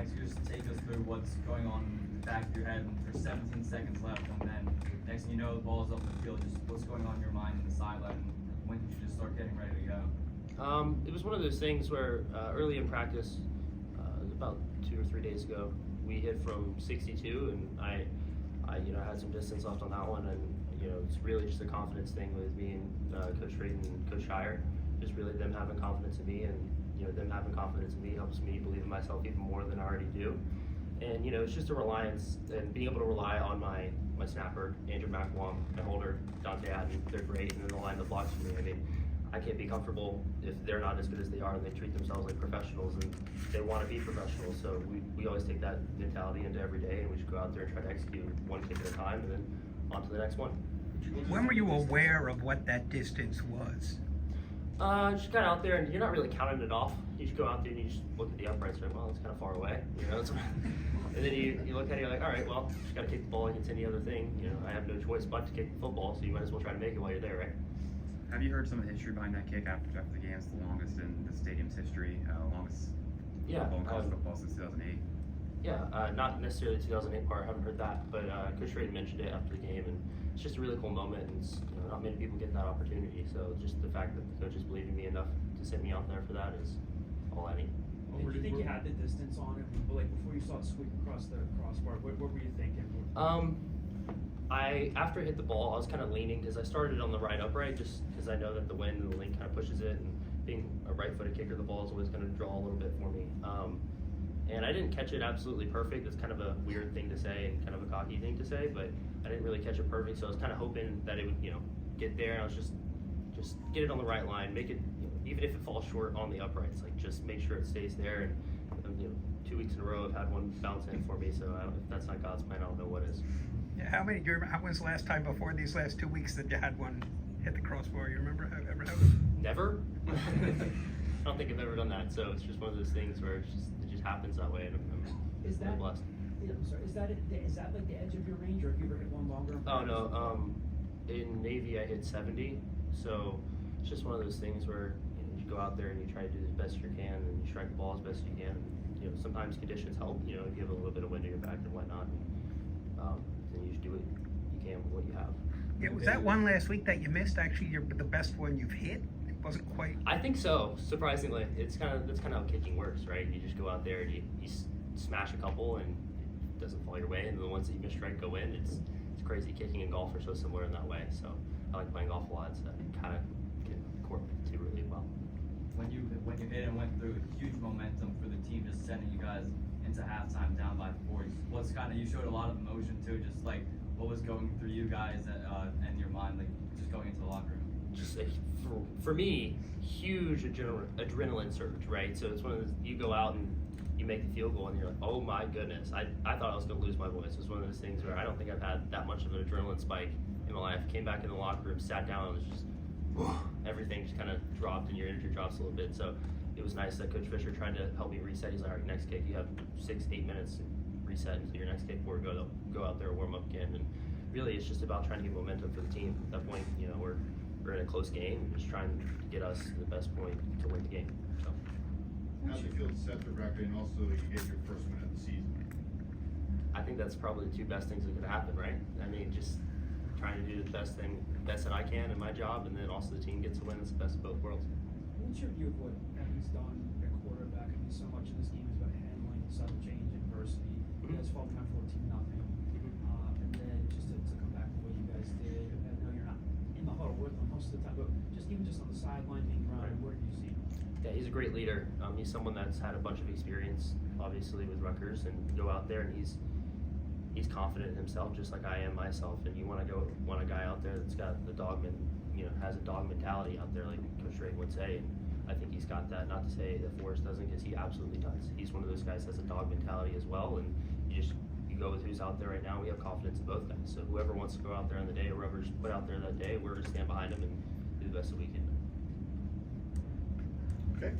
Max, you just take us through what's going on in the back of your head. There's 17 seconds left, and then next thing you know, the ball's up the field. Just what's going on in your mind in the sideline? When did you just start getting ready to go? It was one of those things where early in practice, about 2 or 3 days ago, we hit from 62, and I had some distance left on that one, and it's really just a confidence thing with me and Coach Drayton and Coach Shire. Just really them having confidence in me, and them having confidence in me helps me believe in myself even more than I already do. And it's just a reliance and being able to rely on my snapper, Andrew McWong, my holder, Dante Adden. They're great, and then the line that blocks for me. I mean, I can't be comfortable if they're not as good as they are and they treat themselves like professionals and they want to be professionals. So we always take that mentality into every day, and we just go out there and try to execute one kick at a time and then on to the next one. When were you aware of what that distance was? Just got out there, and you're not really counting it off. You just go out there and you just look at the uprights and well, it's kind of far away, and then you look at it, you're like, all right, well, just got to kick the ball like it's any other thing. I have no choice but to kick the football, so you might as well try to make it while you're there, right? Have you heard some of the history behind that kick after the game? It's the longest in the stadium's history, longest football in college football since 2008. Yeah, not necessarily the 2008 part. I haven't heard that, but Coach Drayton mentioned it after the game, and it's just a really cool moment. And not many people get that opportunity. So just the fact that the coaches believed in me enough to send me out there for that is all I need. Did you think you had the distance on it? Like before you saw it sweep across the crossbar, what were you thinking? After I hit the ball, I was kind of leaning because I started on the right upright just because I know that the wind and the link kind of pushes it, and being a right-footed kicker, the ball is always going to draw a little bit for me. And I didn't catch it absolutely perfect. It's kind of a weird thing to say and kind of a cocky thing to say, but I didn't really catch it perfect, so I was kind of hoping that it would, get there, and I was just get it on the right line, make it, even if it falls short on the uprights, like just make sure it stays there. And 2 weeks in a row I've had one bounce in for me, so if that's not God's plan, I don't know what is. Yeah, how when's the last time before these last 2 weeks that you had one hit the crossbar? You remember ever have it? Never. I don't think I've ever done that, so it's just one of those things where it just happens that way, and I'm really blessed. Yeah, I'm sorry. Is that like the edge of your range, or have you ever hit one longer? Oh no. In Navy I hit 70, so it's just one of those things where you go out there and you try to do the best you can, and you strike the ball as best you can. Sometimes conditions help. You have a little bit of wind in your back and whatnot. Then you just do what you can with what you have. Yeah, was that one last week that you missed actually the best one you've hit? It wasn't quite. I think so. Surprisingly, that's kind of how kicking works, right? You just go out there and you smash a couple, and it doesn't fall your way, and the ones that you misstrike go in. It's crazy. Kicking and golf are so similar in that way. So I like playing golf a lot. So I kind of can correlate the two really well. When you hit and went through huge momentum for the team, just sending you guys into halftime down by 4, you showed a lot of emotion too, just like what was going through you guys and your mind, like just going into the locker room? Just for me, huge adrenaline surge, right? So it's one of those, you go out and you make the field goal and you're like, oh my goodness, I thought I was going to lose my voice. It was one of those things where I don't think I've had that much of an adrenaline spike in my life. Came back in the locker room, sat down, and it was just everything just kind of dropped and your energy drops a little bit. So it was nice that Coach Fisher tried to help me reset. He's like, all right, next kick, you have 6-8 minutes to reset into your next kick before we go out there, warm up again. And really it's just about trying to get momentum for the team. At that point, we're in a close game, and just trying to get us to the best point to win the game. So how does it feel to set the record and also you get your first win of the season? I think that's probably the two best things that could happen, right? I mean, just trying to do the best that I can in my job, and then also the team gets to win. It's the best of both worlds. What's your view of what Evan's done at quarterback? I mean, so much of this game is about handling sudden change, adversity. You guys fall behind 14-0, and then just to come back to what you guys did. I know you're not in the huddle with them most of the time, but just on the sideline being around, where do you see him? Yeah, he's a great leader. He's someone that's had a bunch of experience, obviously, with Rutgers, and go out there and he's confident in himself, just like I am myself. And you want a guy out there that's got the has a dog mentality out there, like Coach Drayton would say. And I think he's got that. Not to say that Forrest doesn't, because he absolutely does. He's one of those guys that has a dog mentality as well. And you go with who's out there right now. We have confidence in both guys. So whoever wants to go out there on the day, or whoever's put out there that day, we're going to stand behind him and do the best that we can. Okay.